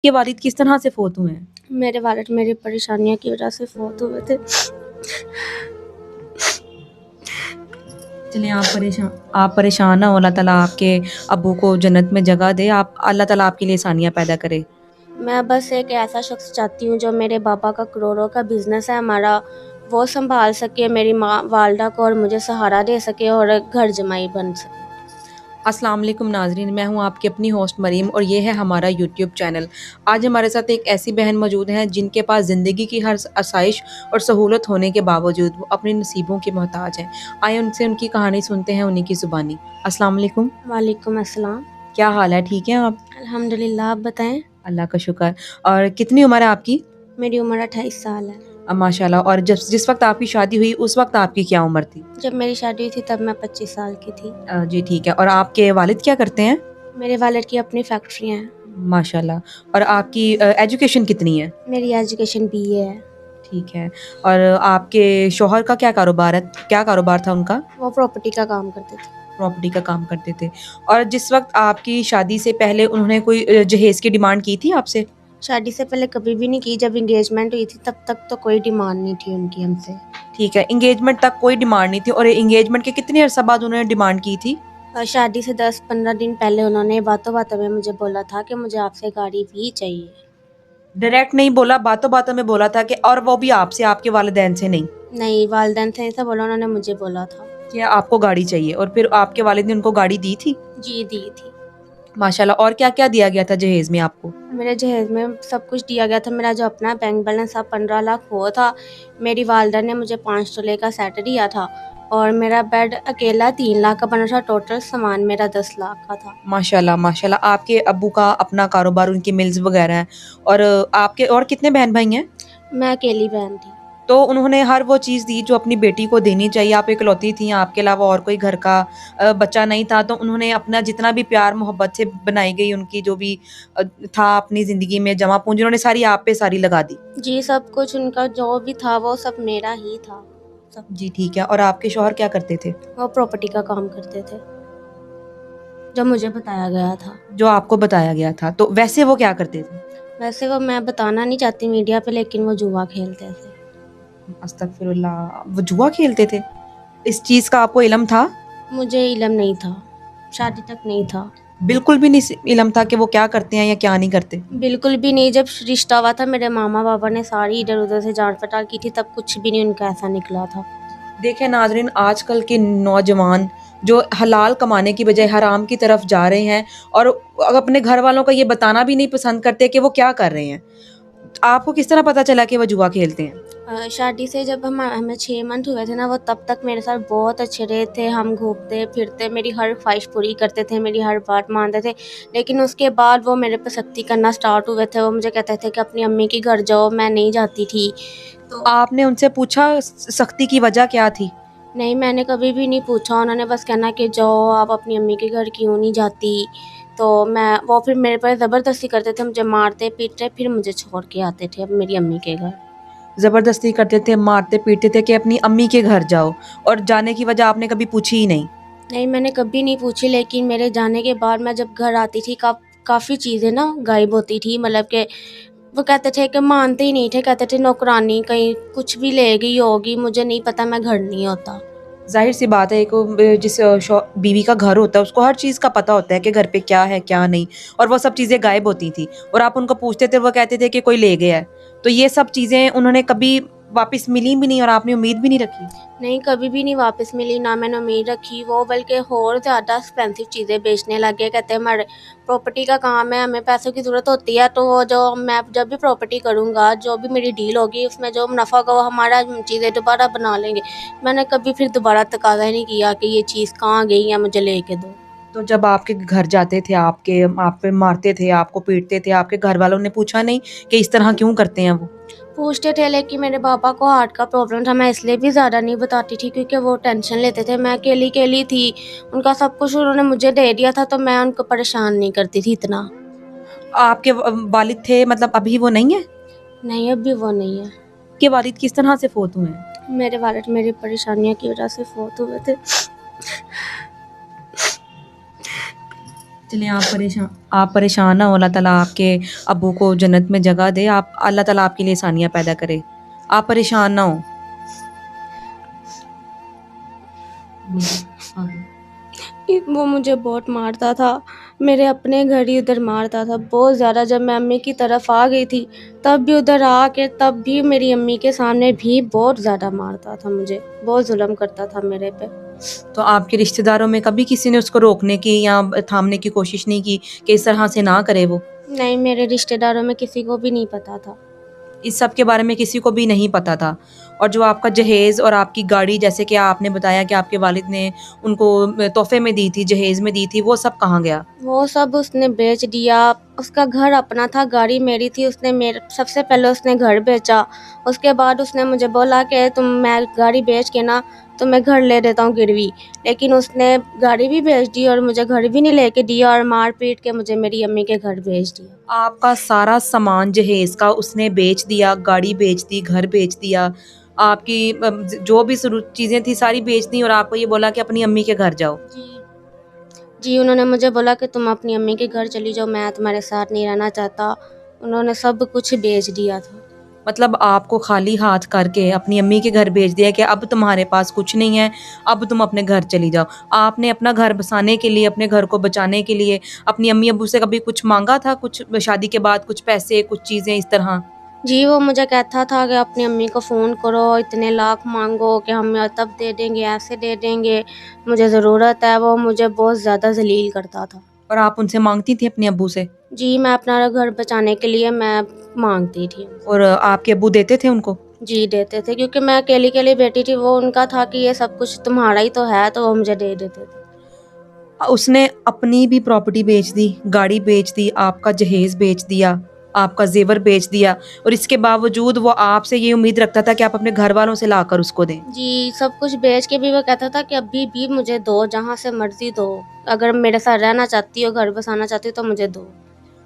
के वालिद किस तरह से फौत हुए हैं? मेरे वालिद मेरी परेशानियों की वजह से फौत हुए थे। चलिए आप परेशान ना हो, अल्लाह ताला आपके अब्बू को जन्नत में जगह दे, आप अल्लाह ताला आपके लिए आसानियाँ पैदा करे। मैं बस एक ऐसा शख्स चाहती हूँ जो मेरे पापा का करोड़ों का बिजनेस है हमारा, वो संभाल सके, मेरी माँ वालदा को और मुझे सहारा दे सके और घर जमाई बन सके। अस्सलाम वालेकुम नाज़रीन, मैं हूँ आपकी अपनी होस्ट मरीम और ये है हमारा यूट्यूब चैनल। आज हमारे साथ एक ऐसी बहन मौजूद हैं जिनके पास ज़िंदगी की हर आसाइश और सहूलत होने के बावजूद वो अपने नसीबों की मोहताज हैं। आइए उनसे उनकी कहानी सुनते हैं उन्हीं की ज़ुबानी। अस्सलाम वालेकुम, वालेकुम अस्सलाम। क्या हाल है, ठीक हैं आप? अल्हम्दुलिल्लाह, आप बताएं। अल्लाह का शुक्र। और कितनी उम्र है आपकी? मेरी उम्र 28 साल है। माशाल्लाह। और जिस वक्त आपकी शादी हुई उस वक्त आपकी क्या उम्र थी? जब मेरी शादी हुई थी तब मैं 25 साल की थी। जी ठीक है। और आपके वालिद क्या करते हैं? मेरे वालिद की अपनी फैक्ट्री हैं। माशाल्लाह। और आपकी एजुकेशन कितनी है? मेरी एजुकेशन बीए है। ठीक है। और आपके शौहर का क्या कारोबार है? क्या कारोबार था उनका? वो प्रॉपर्टी का काम करते थे। प्रॉपर्टी का काम करते थे। और जिस वक्त आपकी शादी से पहले उन्होंने कोई जहेज की डिमांड की थी आपसे? शादी से पहले कभी भी नहीं की, जब इंगेजमेंट हुई थी तब तक तो कोई डिमांड नहीं थी उनकी हमसे। ठीक है, इंगेजमेंट तक कोई डिमांड नहीं थी। और इंगेजमेंट के कितने अरसा बाद उन्होंने डिमांड की थी? और शादी से 10-15 दिन पहले उन्होंने बातों बातों में मुझे बोला था कि मुझे आपसे गाड़ी भी चाहिए। डायरेक्ट नहीं बोला, बातों बातों में बोला था कि, और वो भी आपसे, आपके वालिदैन से नहीं? नहीं, वालिदैन से ऐसा बोला, उन्होंने मुझे बोला था। कि आपको गाड़ी चाहिए। और फिर आपके वालिद ने उनको गाड़ी दी थी? जी दी थी। माशाल्लाह। और क्या क्या दिया गया था जहेज में आपको? मेरे जहेज में सब कुछ दिया गया था। मेरा जो अपना बैंक बैलेंस था 15 लाख वो था। मेरी वालदा ने मुझे 5 तोले का सेट दिया था और मेरा बेड अकेला 3 लाख का बना था। टोटल सामान मेरा 10 लाख का था। माशाल्लाह माशाल्लाह। आपके अब्बू का अपना कारोबार, उनकी मिल्स वगैरह हैं। और आपके और कितने बहन भाई हैं? मैं अकेली बहन थी। तो उन्होंने हर वो चीज़ दी जो अपनी बेटी को देनी चाहिए। आप इकलौती थी, आपके अलावा और कोई घर का बच्चा नहीं था, तो उन्होंने अपना जितना भी प्यार मोहब्बत से बनाई गई उनकी जो भी था अपनी ज़िंदगी में जमा पूंजी, उन्होंने सारी आप पे सारी लगा दी। जी, सब कुछ उनका जो भी था वो सब मेरा ही था। सब। जी ठीक है। और आपके शौहर क्या करते थे? वो प्रॉपर्टी का काम करते थे, जो मुझे बताया गया था। जो आपको बताया गया था, तो वैसे वो क्या करते थे? वैसे वो मैं बताना नहीं चाहती मीडिया पे, लेकिन वो जुआ खेलते थे। अस्तगफिरुल्लाह, वो जुआ खेलते थे? इस चीज़ का आपको इल्म था? मुझे इल्म नहीं था, शादी तक नहीं था। बिल्कुल भी नहीं इल्म था कि वो क्या करते हैं या क्या नहीं करते? बिल्कुल भी नहीं। जब रिश्ता हुआ था मेरे मामा पापा ने सारी इधर उधर से जांच पड़ताल की थी, तब कुछ भी नहीं उनका ऐसा निकला था। देखें नाजरीन, आजकल के नौजवान जो हलाल कमाने की बजाय हराम की तरफ जा रहे हैं और अपने घर वालों को ये बताना भी नहीं पसंद करते कि वो क्या कर रहे हैं। आपको किस तरह पता चला कि वो जुआ खेलते हैं? शादी से जब हमें 6 मंथ हुए थे ना, वो तब तक मेरे साथ बहुत अच्छे रहे थे। हम घूमते फिरते, मेरी हर ख्वाहिश पूरी करते थे, मेरी हर बात मानते थे। लेकिन उसके बाद वो मेरे पे सख्ती करना स्टार्ट हुए थे। वो मुझे कहते थे कि अपनी अम्मी के घर जाओ, मैं नहीं जाती थी। तो आपने उनसे पूछा सख्ती की वजह क्या थी? नहीं, मैंने कभी भी नहीं पूछा। उन्होंने बस कहना कि जाओ, आप अपनी अम्मी के घर क्यों नहीं जाती। तो वो फिर मेरे पर ज़बरदस्ती करते थे, मुझे मारते पीटते, फिर मुझे छोड़ के आते थे अब मेरी अम्मी के घर। ज़बरदस्ती करते थे, मारते पीटते थे कि अपनी अम्मी के घर जाओ, और जाने की वजह आपने कभी पूछी ही नहीं? नहीं, मैंने कभी नहीं पूछी। लेकिन मेरे जाने के बाद मैं जब घर आती थी, काफ़ी चीज़ें ना गायब होती थी। मतलब कि वो कहते थे कि मानते ही नहीं थे, कहते थे नौकरानी कहीं कुछ भी ले गई होगी, मुझे नहीं पता, मैं घर नहीं होता। ज़ाहिर सी बात है, एक जिस बीवी का घर होता है उसको हर चीज़ का पता होता है कि घर पे क्या है क्या नहीं। और वो सब चीज़ें गायब होती थी और आप उनको पूछते थे, वो कहते थे कि कोई ले गया है। तो ये सब चीज़ें उन्होंने कभी वापस मिली भी नहीं और आपने उम्मीद भी नहीं रखी? नहीं, कभी भी नहीं वापस मिली, ना मैंने उम्मीद रखी। वो बल्कि और ज़्यादा एक्सपेंसिव चीज़ें बेचने लग गए। कहते हैं हमारे प्रॉपर्टी का काम है, हमें पैसों की ज़रूरत होती है, तो वो जो मैं जब भी प्रॉपर्टी करूँगा, जो भी मेरी डील होगी, उसमें जो मुनाफा होगा वो हमारा चीज़ें दोबारा बना लेंगे। मैंने कभी फिर दोबारा तकाज़ा ही नहीं किया कि ये चीज़ कहाँ गई है, मुझे लेके दो। तो जब आपके घर जाते थे, आप पे मारते थे, आपको पीटते थे, आपके घर वालों ने पूछा नहीं कि इस तरह क्यों करते हैं वो? पूछते थे, लेकिन मेरे पापा को हार्ट का प्रॉब्लम था। मैं इसलिए भी ज़्यादा नहीं बताती थी क्योंकि वो टेंशन लेते थे। मैं अकेली थी, उनका सब कुछ उन्होंने मुझे दे दिया था, तो मैं उनको परेशान नहीं करती थी इतना। आपके वालिद थे, मतलब अभी वो नहीं है? नहीं, अभी वो नहीं है। के वालिद किस तरह से फोत हुए हैं? मेरे वालिद मेरी परेशानियों की वजह से फौत हुए थे। चलें आप परेशान ना हो, अल्लाह ताला आपके अब्बू को जन्नत में जगह दे, आप अल्लाह ताला आपके लिए आसानियाँ पैदा करे, आप परेशान ना हो। वो मुझे बहुत मारता था, मेरे अपने घर ही उधर मारता था बहुत ज़्यादा। जब मैं अम्मी की तरफ आ गई थी तब भी उधर आके तब भी मेरी अम्मी के सामने भी बहुत ज़्यादा मारता था मुझे, बहुत जुल्म करता था मेरे पे। तो आपके रिश्तेदारों में कभी किसी ने उसको रोकने की या थामने की कोशिश नहीं की कि इस तरह से ना करे वो? नहीं, मेरे रिश्तेदारों में किसी को भी नहीं पता था। इस सब के बारे में किसी को भी नहीं पता था। और जो आपका जहेज़ और आपकी गाड़ी, जैसे कि आपने बताया कि आपके वालिद ने उनको तोहफ़े में दी थी, जहेज़ में दी थी, वो सब कहाँ गया? वो सब उसने बेच दिया। उसका घर अपना था, गाड़ी मेरी थी। उसने मेरे सबसे पहले उसने घर बेचा, उसके बाद उसने मुझे बोला कि मैं गाड़ी बेच के ना तुम्हें घर ले देता हूँ गिरवी। लेकिन उसने गाड़ी भी बेच दी और मुझे घर भी नहीं लेके दिया और मार पीट के मुझे मेरी अम्मी के घर भेज दिया। आपका सारा सामान जहेज़ का उसने बेच दिया, गाड़ी बेच दी, घर बेच दिया, आपकी जो भी चीज़ें थी सारी बेच दी और आपको ये बोला कि अपनी अम्मी के घर जाओ। जी। जी, उन्होंने मुझे बोला कि तुम अपनी अम्मी के घर चली जाओ, मैं तुम्हारे साथ नहीं रहना चाहता। उन्होंने सब कुछ बेच दिया था। मतलब आपको खाली हाथ करके अपनी अम्मी के घर भेज दिया कि अब तुम्हारे पास कुछ नहीं है, अब तुम अपने घर चली जाओ। आपने अपना घर बसाने के लिए, अपने घर को बचाने के लिए अपनी अम्मी-अब्बू से कभी कुछ माँगा था? कुछ शादी के बाद कुछ पैसे, कुछ चीज़ें इस तरह? जी, वो मुझे कहता था कि अपनी अम्मी को फ़ोन करो, इतने लाख मांगो कि हम तब दे देंगे, ऐसे दे देंगे, मुझे ज़रूरत है। वो मुझे बहुत ज़्यादा ज़लील करता था। और आप उनसे माँगती थी अपने अब्बू से? जी, मैं अपना घर बचाने के लिए मैं मांगती थी उनसे। और आपके अब्बू देते थे उनको? जी, देते थे, क्योंकि मैं अकेली-अकेली बेटी थी। वो उनका था कि ये सब कुछ तुम्हारा ही तो है, तो वो मुझे दे देते थे। उसने अपनी भी प्रॉपर्टी बेच दी, गाड़ी बेच दी, आपका जहेज़ बेच दिया, आपका ज़ेवर बेच दिया और इसके बावजूद वो आपसे ये उम्मीद रखता था कि आप अपने घरवालों से लाकर उसको दें। जी, सब कुछ बेच के भी वो कहता था कि अभी भी मुझे दो, जहाँ से मर्ज़ी दो। अगर मेरे साथ रहना चाहती हो, घर बसाना चाहती हो तो मुझे दो।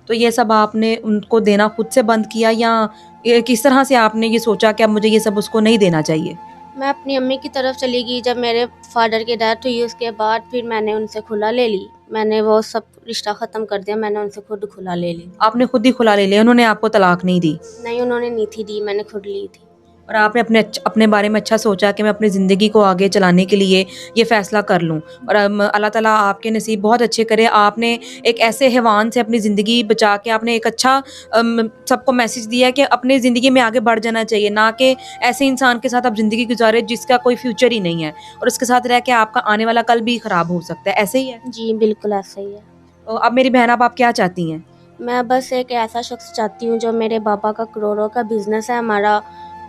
तो ये सब आपने उनको देना खुद से बंद किया या ये किस तरह से आपने ये सोचा कि अब मुझे ये सब उसको नहीं देना चाहिए? मैं अपनी अम्मी की तरफ चली गई। जब मेरे फादर की डेथ हुई उसके बाद फिर मैंने उनसे खुला ले ली। मैंने वो सब रिश्ता ख़त्म कर दिया, मैंने उनसे खुद खुला ले ली। आपने खुद ही खुला ले लिया, उन्होंने आपको तलाक नहीं दी नहीं, उन्होंने नहीं थी दी, मैंने खुद ली थी। और आपने अपने बारे में अच्छा सोचा कि मैं अपनी ज़िंदगी को आगे चलाने के लिए ये फ़ैसला कर लूँ और अल्लाह ताला आपके नसीब बहुत अच्छे करे। आपने एक ऐसे हैवान से अपनी ज़िंदगी बचा के आपने एक अच्छा सबको मैसेज दिया है कि अपनी ज़िंदगी में आगे बढ़ जाना चाहिए, ना कि ऐसे इंसान के साथ आप ज़िंदगी गुज़ारें जिसका कोई फ्यूचर ही नहीं है और उसके साथ रह के आपका आने वाला कल भी ख़राब हो सकता है, ऐसे ही है? जी, बिल्कुल ऐसा ही है। तो अब मेरी बहन, अब आप क्या चाहती हैं? मैं बस एक ऐसा शख्स चाहती हूँ जो मेरे पापा का करोड़ों का बिज़नेस है हमारा,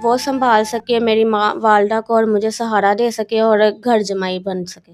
वो सँभाल सके, मेरी माँ वालिदा को और मुझे सहारा दे सके और घर जमाई बन सके।